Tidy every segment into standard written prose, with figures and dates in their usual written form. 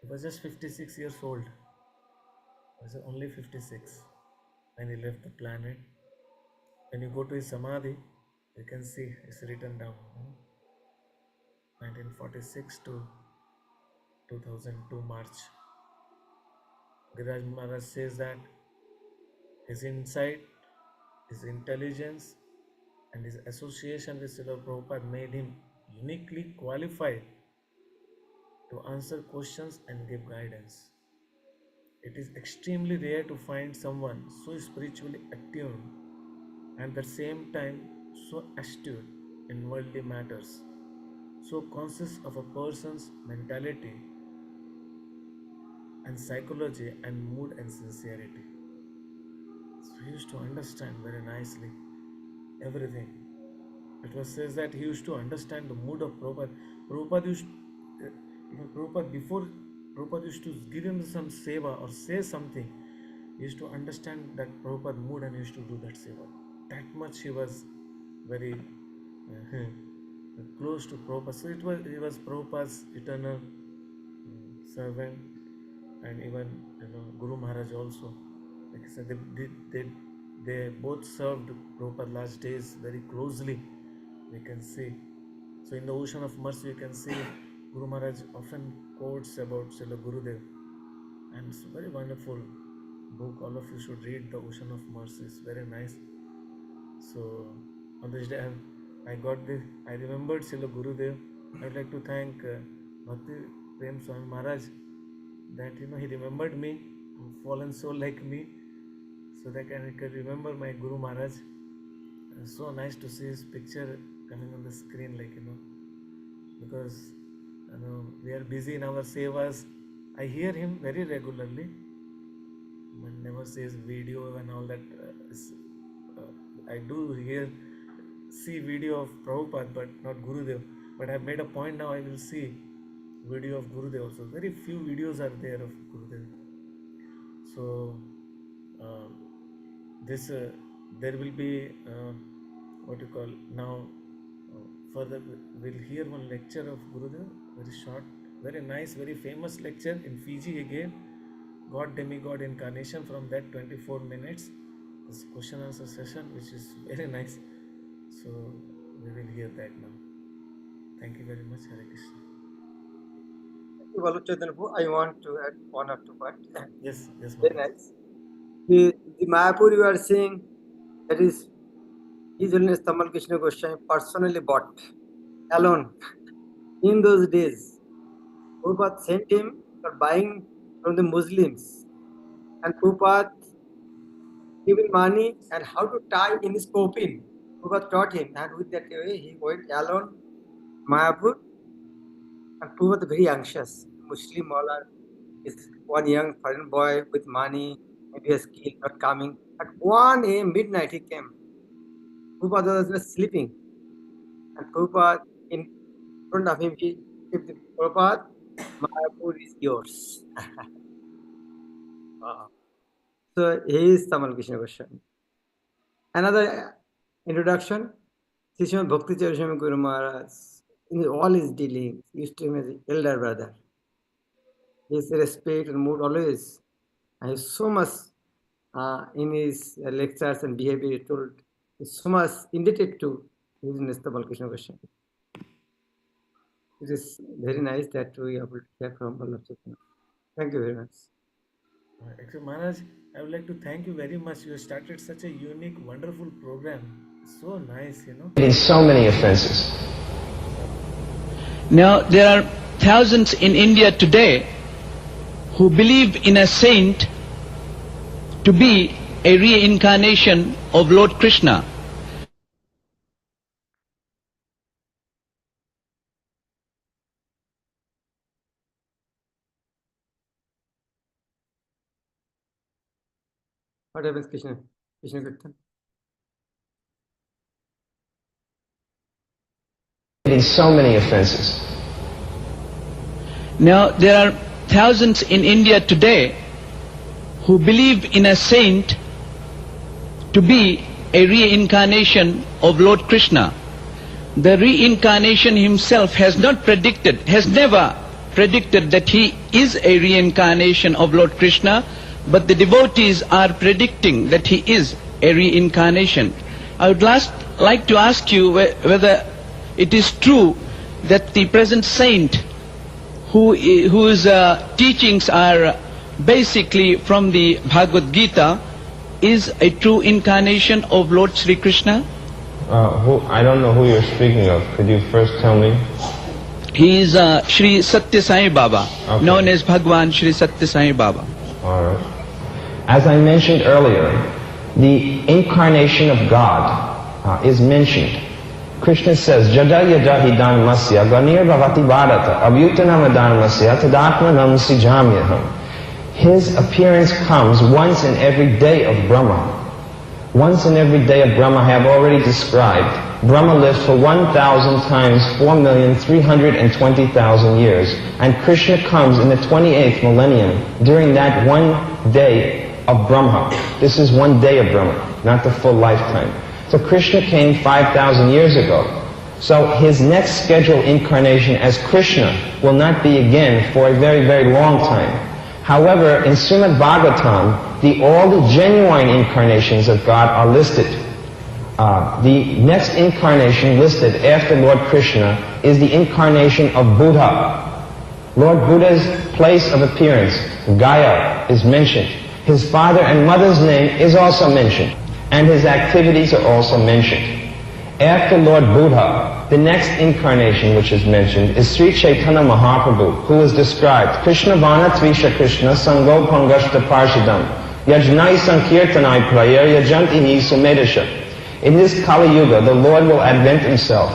He was just 56 years old. He was only 56 when he left the planet. When you go to his Samadhi, you can see it's written down 1946 to 2002 March. Giriraj Maharaj says that his insight, his intelligence, and his association with Srila Prabhupada made him uniquely qualified to answer questions and give guidance. It is extremely rare to find someone so spiritually attuned and at the same time so astute in worldly matters, so conscious of a person's mentality and psychology and mood and sincerity. So he used to understand very nicely everything. It was says that he used to understand the mood of Prabhupada. Before Prabhupada used to give him some seva or say something, he used to understand that Prabhupada mood and he used to do that seva. That much he was very close to Prabhupada. So he was Prabhupada's eternal servant, and even Guru Maharaj also. Like I said, they both served Prabhupada last days very closely. We can see. So in the Ocean of Mercy, you can see Guru Maharaj often quotes about Srila Gurudev, and it's a very wonderful book. All of you should read the Ocean of Mercy. It's very nice. So on this day, I remembered Srila Gurudev. I would like to thank Bhakti Prema Swami Maharaj that he remembered me, a fallen soul like me, so that I can remember my Guru Maharaj. It's so nice to see his picture coming on the screen, because we are busy in our sevas. I hear him very regularly, but never says video and all that. I do see video of Prabhupada, but not Gurudev. But I have made a point now. I will see video of Gurudev also. Very few videos are there of Gurudev. So there will be now. Further, we'll hear one lecture of Gurudev, very short, very nice, very famous lecture in Fiji he gave, God, Demigod, Incarnation. From that 24 minutes, this question answer session, which is very nice. So we will hear that now. Thank you very much. Hare Krishna. I want to add one or two points. Yes, very nice. The Mayapur you are saying, that is His Holiness Tamal Krishna Goswami personally bought alone. In those days, Prabhupada sent him for buying from the Muslims, and Prabhupada gave him money and how to tie in his coffin. Prabhupada taught him, and with that way he went alone Mayapur, and Prabhupada was very anxious. Muslim Mullah is one young foreign boy with money, maybe a skill not coming. At 1 a.m. midnight he came. Prabhupada was sleeping, and Prabhupada in front of him, he said, Prabhupada, Mayapur is yours. So he is Tamal Krishna Goswami. Another introduction, Srila Bhakti Prema Guru Maharaj, in all his dealings, used to him as an elder brother. His respect and mood always, and he's so much in his lectures and behavior, he told, is so much indebted to His Holiness Tamal Krishna Goswami. It is very nice that we are able to hear from all of you. Thank you very much. Maharaj, I would like to thank you very much. You started such a unique, wonderful program. So nice, In so many offenses. Now, there are thousands in India today who believe in a saint to be a reincarnation of Lord Krishna. What happens, Krishna? Krishna Kirtan? In so many offenses. Now, there are thousands in India today who believe in a saint to be a reincarnation of Lord Krishna. The reincarnation himself has not predicted, has never predicted that he is a reincarnation of Lord Krishna, but the devotees are predicting that he is a reincarnation. I would like to ask you whether it is true that the present saint whose teachings are basically from the Bhagavad Gita is a true incarnation of Lord Sri Krishna? I don't know who you're speaking of. Could you first tell me? He is Sri Satya Sai Baba, known as Bhagwan Sri Satya Sai Baba. Alright. As I mentioned earlier, the incarnation of God is mentioned. Krishna says, Jada yada hidanmasya ganir bhavati bharata abhyutanam adanmasya tadatmanam sijamyaham. His appearance comes once in every day of Brahma. Once in every day of Brahma I have already described. Brahma lived for 1,000 times 4,320,000 years, and Krishna comes in the 28th millennium during that one day of Brahma. This is one day of Brahma, not the full lifetime. So Krishna came 5,000 years ago. So his next scheduled incarnation as Krishna will not be again for a very, very long time. However, in Srimad Bhagavatam, all the genuine incarnations of God are listed. The next incarnation listed after Lord Krishna is the incarnation of Buddha. Lord Buddha's place of appearance, Gaya, is mentioned. His father and mother's name is also mentioned, and his activities are also mentioned. After Lord Buddha, the next incarnation which is mentioned is Sri Chaitanya Mahaprabhu, who is described, Krishna Vana Tvisha Krishna Sango Pangashta Parshadam Yajnai Sankirtanai Prayer Yajantihi Sumedasha. In this Kali Yuga, the Lord will advent himself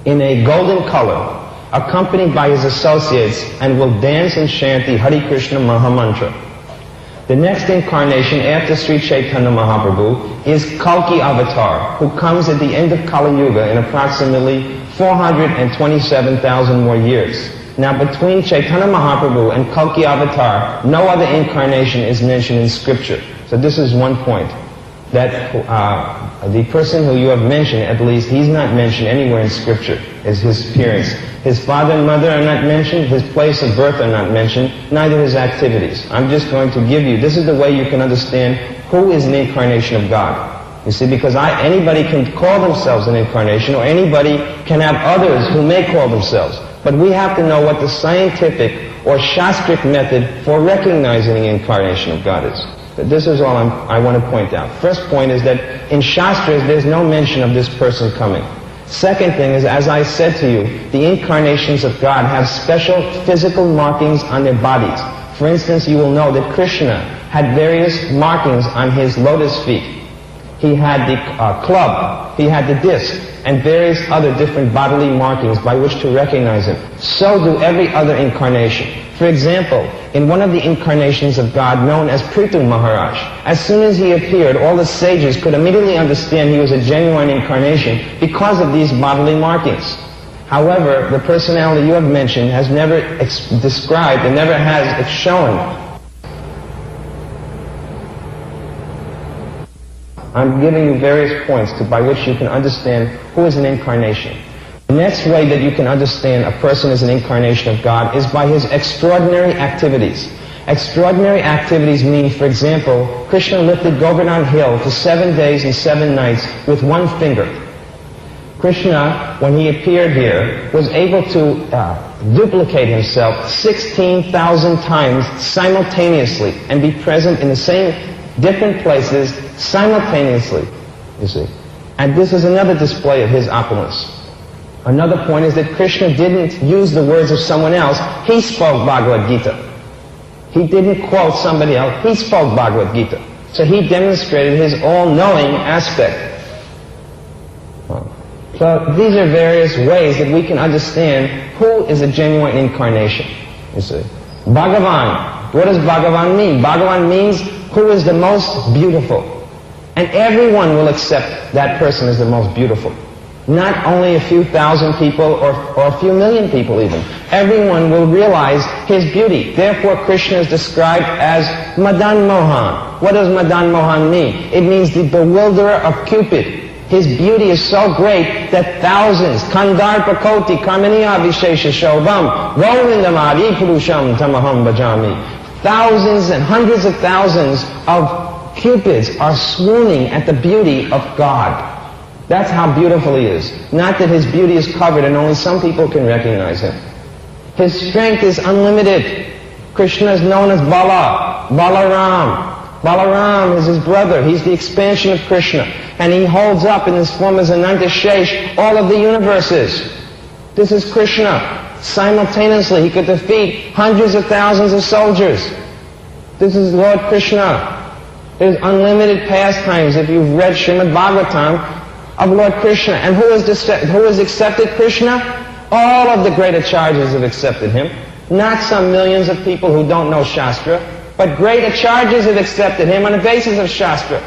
in a golden color, accompanied by his associates, and will dance and chant the Hare Krishna Mahamantra. The next incarnation after Sri Chaitanya Mahaprabhu is Kalki Avatar, who comes at the end of Kali Yuga in approximately 427,000 more years. Now between Chaitanya Mahaprabhu and Kalki Avatar, no other incarnation is mentioned in scripture. So this is one point. That the person who you have mentioned, at least, he's not mentioned anywhere in scripture as his appearance. His father and mother are not mentioned, his place of birth are not mentioned, neither his activities. I'm just going to give you, this is the way you can understand who is an incarnation of God. You see, because anybody can call themselves an incarnation, or anybody can have others who may call themselves. But we have to know what the scientific or shastric method for recognizing the incarnation of God is. This is all I want to point out. First point is that in Shastras there's no mention of this person coming. Second thing is, as I said to you, the incarnations of God have special physical markings on their bodies. For instance, you will know that Krishna had various markings on his lotus feet. He had the club, he had the disc, and various other different bodily markings by which to recognize him. So do every other incarnation. For example, in one of the incarnations of God known as Prithu Maharaj, as soon as he appeared, all the sages could immediately understand he was a genuine incarnation because of these bodily markings. However, the personality you have mentioned has never described and never has shown. I'm giving you various points by which you can understand who is an incarnation. The next way that you can understand a person is an incarnation of God is by his extraordinary activities. Extraordinary activities mean, for example, Krishna lifted Govardhan Hill for 7 days and 7 nights with one finger. Krishna, when he appeared here, was able to duplicate himself 16,000 times simultaneously and be present in the same different places simultaneously, you see. And this is another display of his opulence. Another point is that Krishna didn't use the words of someone else. He spoke Bhagavad Gita. He didn't quote somebody else. He spoke Bhagavad Gita. So he demonstrated his all-knowing aspect. So these are various ways that we can understand who is a genuine incarnation, you see. Bhagavan. What does Bhagavan mean? Bhagavan means who is the most beautiful. And everyone will accept that person as the most beautiful. Not only a few thousand people or a few million people even. Everyone will realize his beauty. Therefore Krishna is described as Madan Mohan. What does Madan Mohan mean? It means the bewilderer of Cupid. His beauty is so great that thousands, Kandarpa Koti Kamaniya Vishesha Shobham, Govindam Adi Purusham Tamaham Bhajami. Thousands and hundreds of thousands of cupids are swooning at the beauty of God. That's how beautiful he is. Not that his beauty is covered and only some people can recognize him. His strength is unlimited. Krishna is known as Bala, Balaram. Balaram is his brother. He's the expansion of Krishna. And he holds up in this form as Ananta Shesh all of the universes. This is Krishna. Simultaneously, he could defeat hundreds of thousands of soldiers. This is Lord Krishna. There's unlimited pastimes, if you've read Srimad Bhagavatam, of Lord Krishna. And who has accepted Krishna? All of the great acharyas have accepted him. Not some millions of people who don't know Shastra, but great acharyas have accepted him on the basis of Shastra.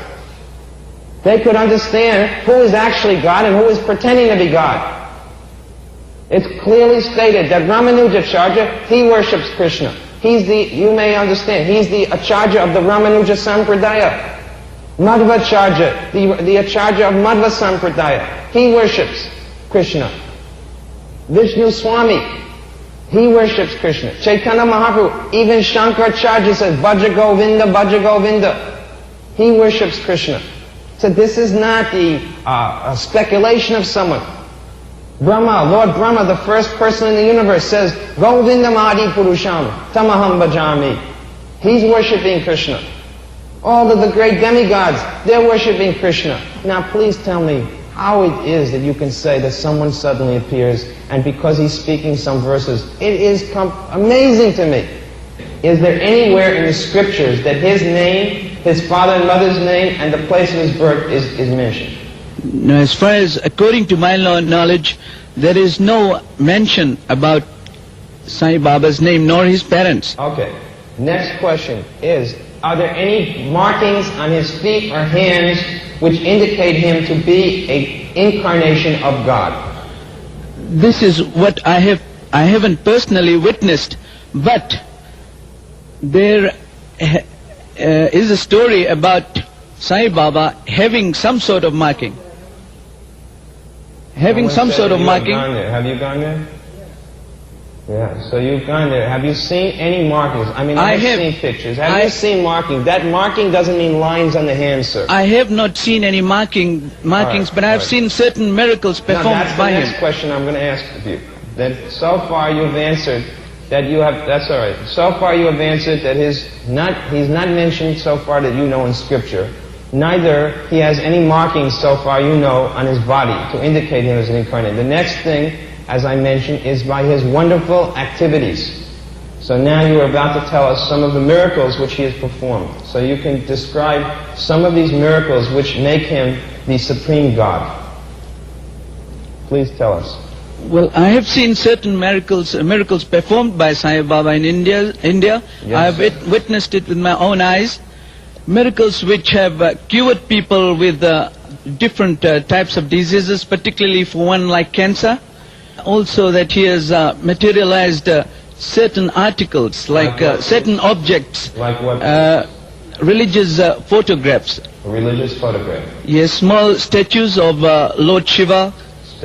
They could understand who is actually God and who is pretending to be God. It's clearly stated that Ramanujacharya, he worships Krishna. You may understand, he's the acharya of the Ramanuja Sampradaya. Madhvacharya, the acharya of Madhva Sampradaya, he worships Krishna. Vishnu Swami, he worships Krishna. Chaitanya Mahaprabhu, even Shankaracharya says, Bhaja Govinda, Bhaja Govinda. He worships Krishna. So this is not the speculation of someone. Brahma, Lord Brahma, the first person in the universe, says, Govindam Adi Purusham, Tamaham Bhajami. He's worshipping Krishna. All of the great demigods, they're worshipping Krishna. Now please tell me how it is that you can say that someone suddenly appears and because he's speaking some verses, it is amazing to me. Is there anywhere in the scriptures that his name, his father and mother's name, and the place of his birth is mentioned? No, as far as according to my knowledge, there is no mention about Sai Baba's name nor his parents. Okay. Next question is, are there any markings on his feet or hands which indicate him to be an incarnation of God? This is what I haven't personally witnessed, but there is a story about Sai Baba having some sort of marking. Having some sort of marking. Have you gone there? Yeah, so you've gone there. Have you seen any markings? I mean, I've seen pictures. Have you seen marking? That marking doesn't mean lines on the hands, sir. I have not seen any markings, but I have seen certain miracles performed by him. That's the next question I'm going to ask of you. That so far you've answered that you have, that's all right. So far you have answered that he's not mentioned so far that you know in Scripture. Neither he has any markings so far you know on his body to indicate him as an incarnate. The next thing, as I mentioned, is by his wonderful activities. So now you are about to tell us some of the miracles which he has performed. So you can describe some of these miracles which make him the supreme God. Please tell us. Well, I have seen certain miracles performed by Sai Baba in India. Yes, I have witnessed it with my own eyes. Miracles which have cured people with different types of diseases, particularly for one like cancer. Also that he has materialized certain articles, like certain objects. Like what? Religious photographs. A religious photograph. Yes, small statues of Lord Shiva,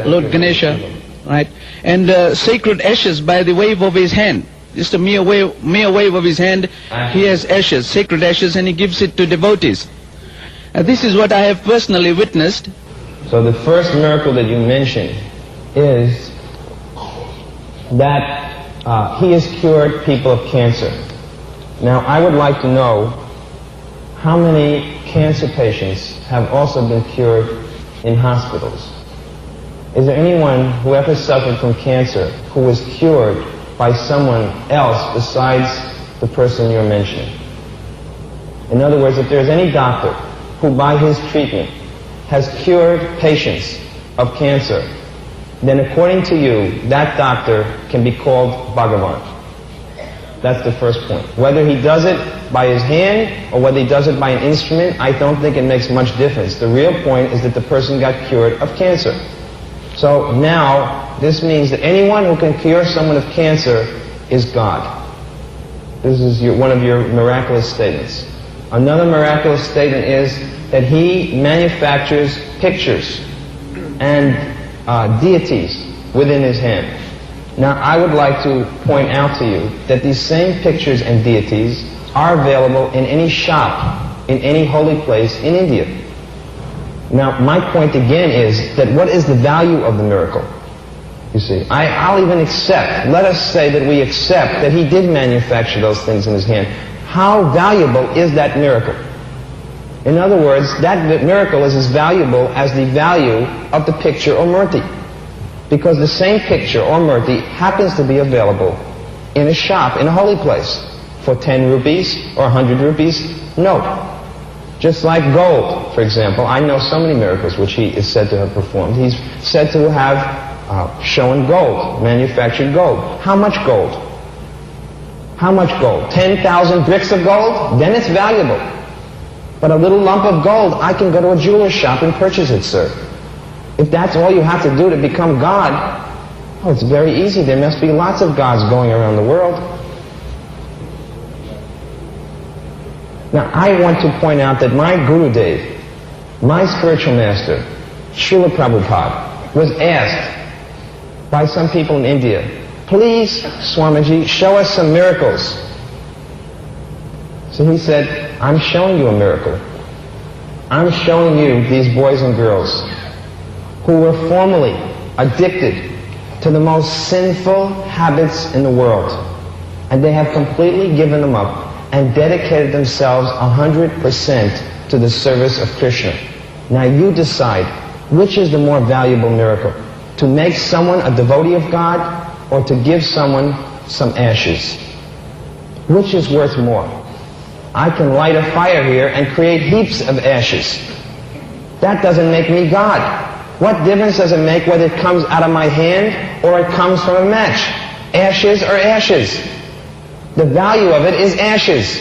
Lord Ganesha, right? And sacred ashes by the wave of his hand. Just a mere wave of his hand, he has ashes, sacred ashes, and he gives it to devotees. This is what I have personally witnessed. So the first miracle that you mentioned is that he has cured people of cancer. Now I would like to know how many cancer patients have also been cured in hospitals. Is there anyone who ever suffered from cancer who was cured by someone else besides the person you're mentioning? In other words, if there's any doctor who by his treatment has cured patients of cancer, then according to you, that doctor can be called Bhagavan. That's the first point. Whether he does it by his hand or whether he does it by an instrument, I don't think it makes much difference. The real point is that the person got cured of cancer. So now, this means that anyone who can cure someone of cancer is God. This is one of your miraculous statements. Another miraculous statement is that he manufactures pictures and deities within his hand. Now, I would like to point out to you that these same pictures and deities are available in any shop, in any holy place in India. Now, my point again is that what is the value of the miracle? You see, I'll even accept, let us say that we accept that he did manufacture those things in his hand. How valuable is that miracle? In other words, that miracle is as valuable as the value of the picture or murti. Because the same picture or murti happens to be available in a shop, in a holy place, for 10 rupees or 100 rupees. No. Just like gold, for example. I know so many miracles which he is said to have performed. He's said to have shown gold, manufactured gold. How much gold? How much gold? 10,000 bricks of gold? Then it's valuable. But a little lump of gold, I can go to a jeweler's shop and purchase it, sir. If that's all you have to do to become God, oh, it's very easy. There must be lots of gods going around the world. Now, I want to point out that my Gurudev, my spiritual master, Srila Prabhupada, was asked by some people in India, please, Swamiji, show us some miracles. So he said, I'm showing you a miracle. I'm showing you these boys and girls who were formerly addicted to the most sinful habits in the world. And they have completely given them up and dedicated themselves 100% to the service of Krishna. Now you decide, which is the more valuable miracle? To make someone a devotee of God, or to give someone some ashes? Which is worth more? I can light a fire here and create heaps of ashes. That doesn't make me God. What difference does it make whether it comes out of my hand or it comes from a match? Ashes are ashes. The value of it is ashes.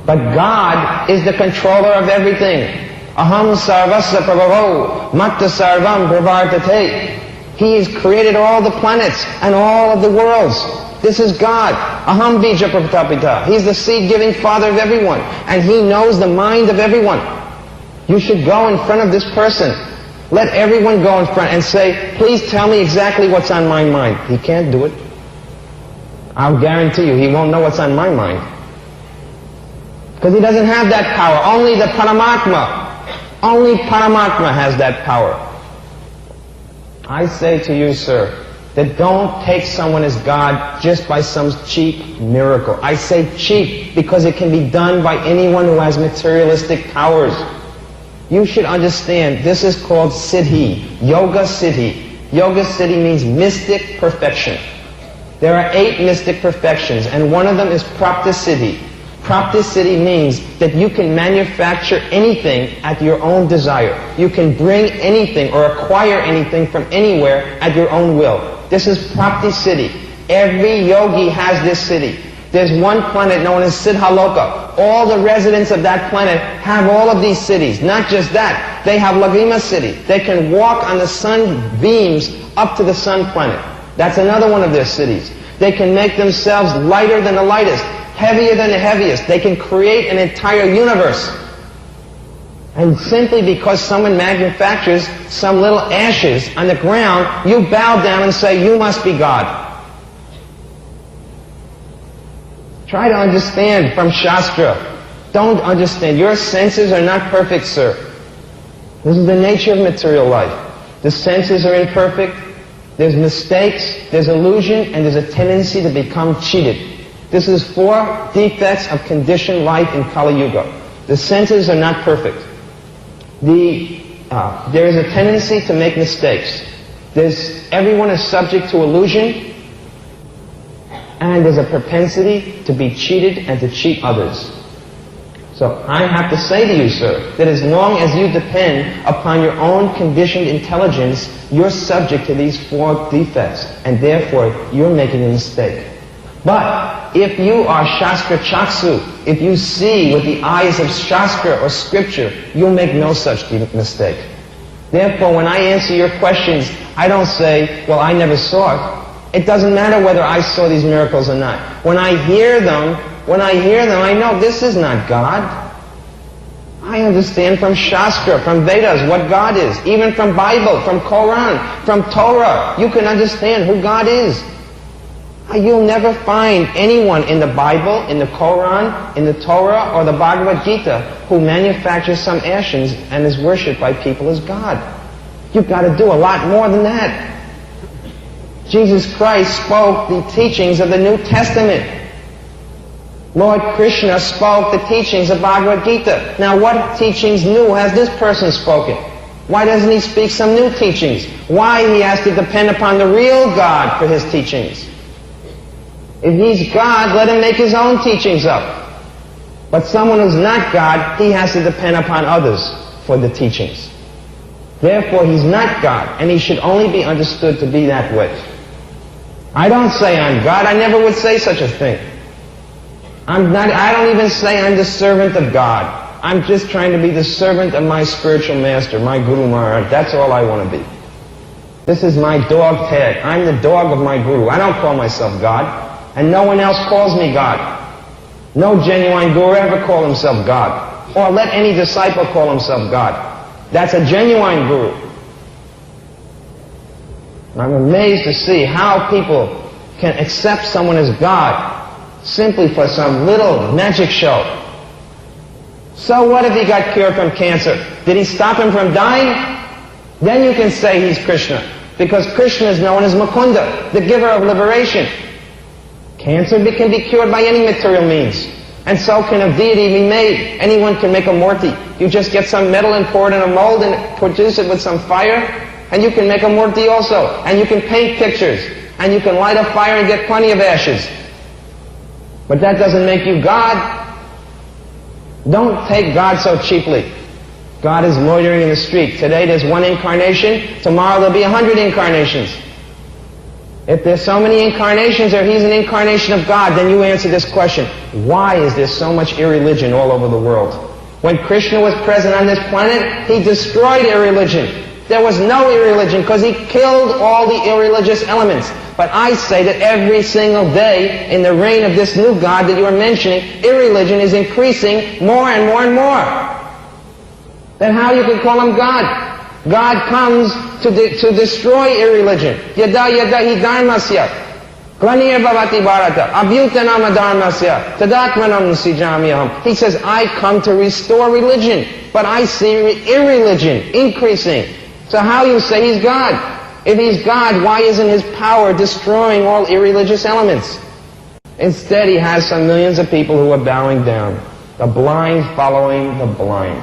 But God is the controller of everything. Aham sarvasya prabhavo matta sarvam pravartate. He has created all the planets and all of the worlds. This is God. Aham bija prapitapita. He's the seed-giving father of everyone. And he knows the mind of everyone. You should go in front of this person. Let everyone go in front and say, please tell me exactly what's on my mind. He can't do it. I'll guarantee you, he won't know what's on my mind. Because he doesn't have that power. Only the Paramatma. Only Paramatma has that power. I say to you, sir, that don't take someone as God just by some cheap miracle. I say cheap because it can be done by anyone who has materialistic powers. You should understand, this is called Siddhi, Yoga Siddhi. Yoga Siddhi means mystic perfection. There are 8 mystic perfections, and one of them is Prapta Siddhi. Prapta Siddhi means that you can manufacture anything at your own desire. You can bring anything or acquire anything from anywhere at your own will. This is Prapti Siddhi. Every yogi has this siddhi. There's one planet known as Siddhaloka. All the residents of that planet have all of these siddhis. Not just that, they have Lagrima Siddhi. They can walk on the sun beams up to the sun planet. That's another one of their siddhis. They can make themselves lighter than the lightest, heavier than the heaviest. They can create an entire universe. And simply because someone manufactures some little ashes on the ground, you bow down and say, you must be God. Try to understand from Shastra. Don't understand. Your senses are not perfect, sir. This is the nature of material life. The senses are imperfect. There's mistakes, there's illusion, and there's a tendency to become cheated. This is 4 defects of conditioned life in Kali Yuga. The senses are not perfect. There is a tendency to make mistakes. Everyone is subject to illusion, and there's a propensity to be cheated and to cheat others. So I have to say to you, sir, that as long as you depend upon your own conditioned intelligence, you're subject to these 4 defects, and therefore you're making a mistake. But if you are Shastra Chaksu, if you see with the eyes of Shastra or Scripture, you'll make no such mistake. Therefore, when I answer your questions, I don't say, well, I never saw it. It doesn't matter whether I saw these miracles or not. When I hear them, I know this is not God. I understand from Shastra, from Vedas, what God is. Even from Bible, from Quran, from Torah, you can understand who God is. You'll never find anyone in the Bible, in the Quran, in the Torah, or the Bhagavad Gita who manufactures some actions and is worshipped by people as God. You've got to do a lot more than that. Jesus Christ spoke the teachings of the New Testament. Lord Krishna spoke the teachings of Bhagavad Gita. Now what teachings new has this person spoken? Why doesn't he speak some new teachings? Why he has to depend upon the real God for his teachings? If he's God, let him make his own teachings up. But someone who's not God, he has to depend upon others for the teachings. Therefore, he's not God, and he should only be understood to be that way. I don't say I'm God. I never would say such a thing. I don't even say I'm the servant of God. I'm just trying to be the servant of my spiritual master, my Guru Maharaj. That's all I want to be. This is my dog tag. I'm the dog of my Guru. I don't call myself God. And no one else calls me God. No genuine Guru ever call himself God. Or let any disciple call himself God. That's a genuine Guru. I'm amazed to see how people can accept someone as God simply for some little magic show. So what if he got cured from cancer? Did he stop him from dying? Then you can say he's Krishna. Because Krishna is known as Mukunda, the giver of liberation. Cancer can be cured by any material means. And so can a deity be made. Anyone can make a murti. You just get some metal and pour it in a mold and produce it with some fire, and you can make a murti also. And you can paint pictures. And you can light a fire and get plenty of ashes. But that doesn't make you God. Don't take God so cheaply. God is loitering in the street. Today there's one incarnation. Tomorrow there'll be 100 incarnations. If there's so many incarnations or he's an incarnation of God, then you answer this question. Why is there so much irreligion all over the world? When Krishna was present on this planet, he destroyed irreligion. There was no irreligion because he killed all the irreligious elements. But I say that every single day in the reign of this new God that you are mentioning, irreligion is increasing more and more and more. Then how you can call him God? God comes to destroy irreligion. Yada yada hi dharmasya. Glaniya bhavati bharata. Abhyutanama dharmasya. Tadatmanam sijamyaham. He says, I come to restore religion. But I see irreligion increasing. So how you say he's God? If he's God, why isn't his power destroying all irreligious elements? Instead, he has some millions of people who are bowing down. The blind following the blind.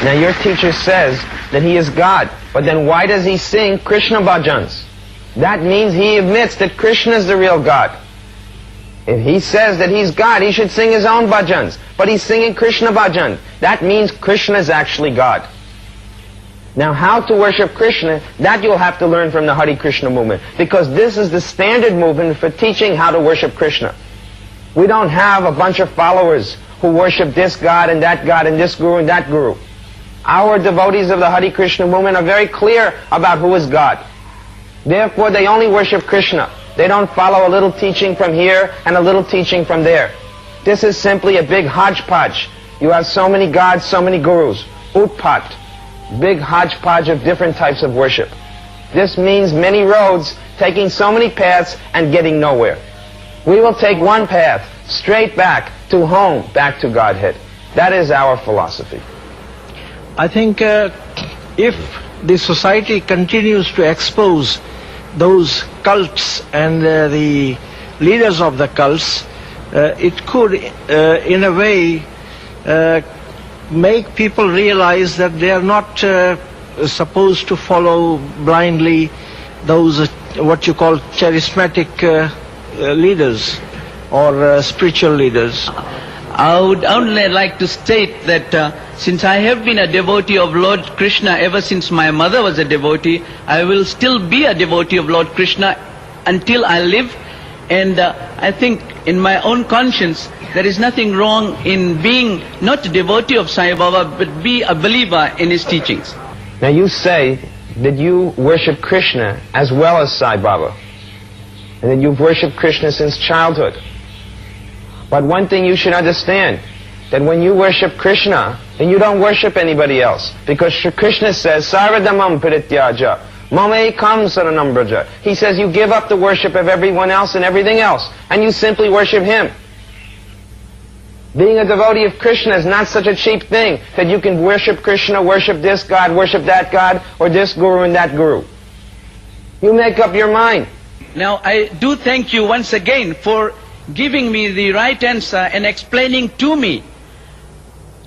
Now your teacher says that he is God, but then why does he sing Krishna bhajans? That means he admits that Krishna is the real God. If he says that he's God, he should sing his own bhajans, but he's singing Krishna bhajan. That means Krishna is actually God. Now how to worship Krishna, that you'll have to learn from the Hare Krishna movement, because this is the standard movement for teaching how to worship Krishna. We don't have a bunch of followers who worship this God and this Guru and that Guru. Our devotees of the Hare Krishna movement are very clear about who is God. Therefore, they only worship Krishna. They don't follow a little teaching from here and a little teaching from there. This is simply a big hodgepodge. You have so many gods, so many gurus. Utpat. Big hodgepodge of different types of worship. This means many roads, taking so many paths and getting nowhere. We will take one path, straight back to home, back to Godhead. That is our philosophy. I think if the society continues to expose those cults and the leaders of the cults, it could in a way make people realize that they are not supposed to follow blindly those what you call charismatic leaders or spiritual leaders. I would only like to state that since I have been a devotee of Lord Krishna ever since my mother was a devotee, I will still be a devotee of Lord Krishna until I live. And I think in my own conscience, there is nothing wrong in being not a devotee of Sai Baba, but be a believer in his teachings. Now you say that you worship Krishna as well as Sai Baba, and that you've worshipped Krishna since childhood. But one thing you should understand, that when you worship Krishna, then you don't worship anybody else. Because Krishna says, Sarvadamam Parityaja, Mame Kam Saranam Braja. He says you give up the worship of everyone else and everything else, and you simply worship Him. Being a devotee of Krishna is not such a cheap thing, that you can worship Krishna, worship this God, worship that God, or this guru and that guru. You make up your mind. Now I do thank you once again for giving me the right answer and explaining to me.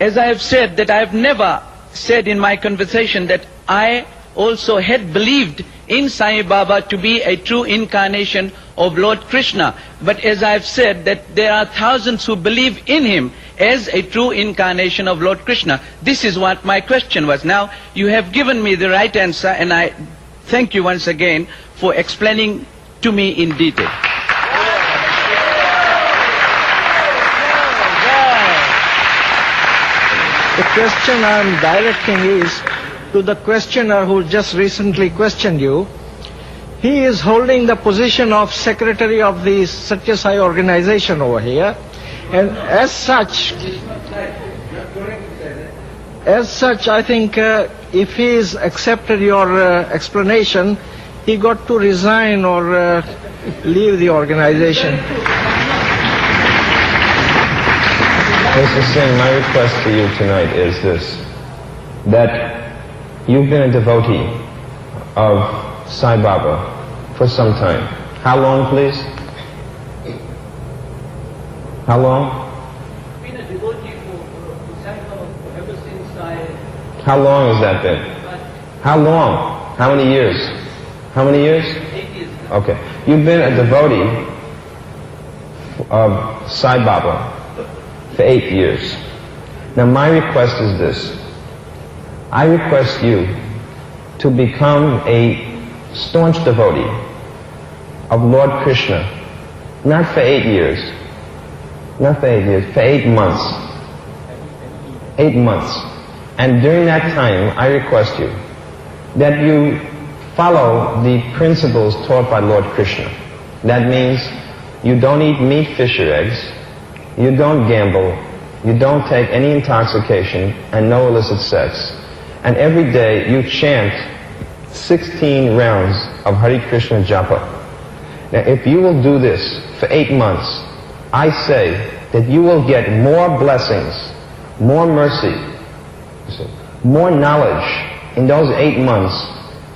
As I have said, that I have never said in my conversation that I also had believed in Sai Baba to be a true incarnation of Lord Krishna. But as I have said, that there are thousands who believe in him as a true incarnation of Lord Krishna. This is what my question was. Now you have given me the right answer, and I thank you once again for explaining to me in detail. The question I'm directing is to the questioner who just recently questioned you. He is holding the position of secretary of the Satya Sai organization over here, and as such, I think if he has accepted your explanation, he got to resign or leave the organization. Mr. Singh, my request to you tonight is this, that you've been a devotee of Sai Baba for some time. How long, please? How long? I've been a devotee for Sai Baba ever since I... How long has that been? How long? How many years? How many years? 8 years. Okay. You've been a devotee of Sai Baba for 8 years. Now my request is this. I request you to become a staunch devotee of Lord Krishna, not for 8 years, not for 8 years, for 8 months. 8 months. And during that time, I request you that you follow the principles taught by Lord Krishna. That means you don't eat meat, fish, or eggs, you don't gamble, you don't take any intoxication, and no illicit sex. And every day you chant 16 rounds of Hare Krishna Japa. Now if you will do this for 8 months, I say that you will get more blessings, more mercy, more knowledge in those 8 months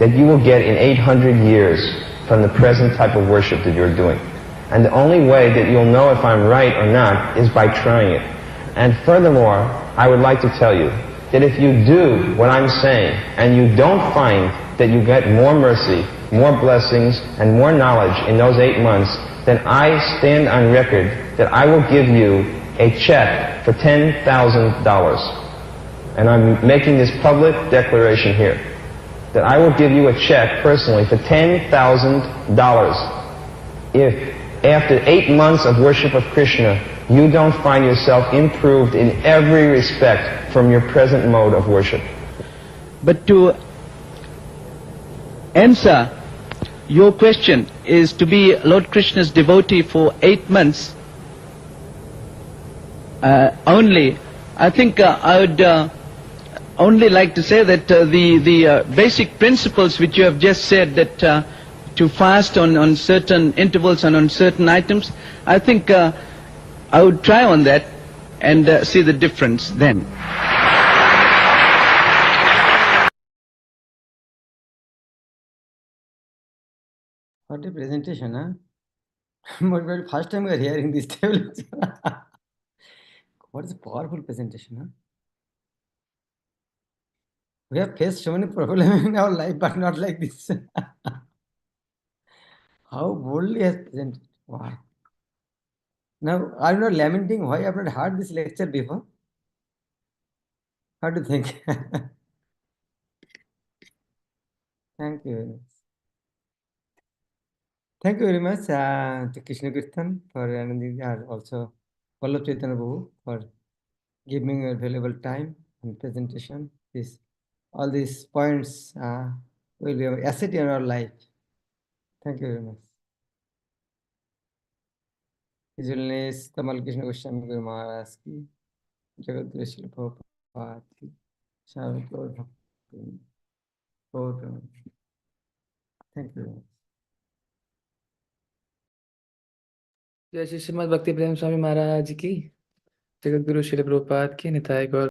that you will get in 800 years from the present type of worship that you're doing. And the only way that you'll know if I'm right or not is by trying it. And furthermore, I would like to tell you that if you do what I'm saying and you don't find that you get more mercy, more blessings, and more knowledge in those 8 months, then I stand on record that I will give you a check for $10,000. And I'm making this public declaration here, that I will give you a check personally for $10,000 if after 8 months of worship of Krishna, you don't find yourself improved in every respect from your present mode of worship. But to answer your question is to be Lord Krishna's devotee for 8 months only. I think I would only like to say that the basic principles which you have just said, that to fast on certain intervals and on certain items, I think I would try on that and see the difference then. What a presentation, huh? But first time we are hearing this table. What is a powerful presentation, huh? We have faced so many problems in our life, but not like this. How boldly has presented. Wow. Now, are you not lamenting why I have not heard this lecture before? How do you think? Thank you very much. Thank you very much to Krishna Kirtan for Anandi and also Vallabh Chaitanya Prabhu for giving your valuable time and presentation. All these points will be an asset in our life. Thank you very much. His Holiness Tamal Krishna Goswami Guru Maharaj ki, Jagat Guru Srila Prabhupada ki, Sri Gaur Bhakti. Thank you very much. जय श्री श्रीमद् भक्ति प्रेम स्वामी महाराज की, जगत गुरु श्री प्रभुपाद की, निताय गौर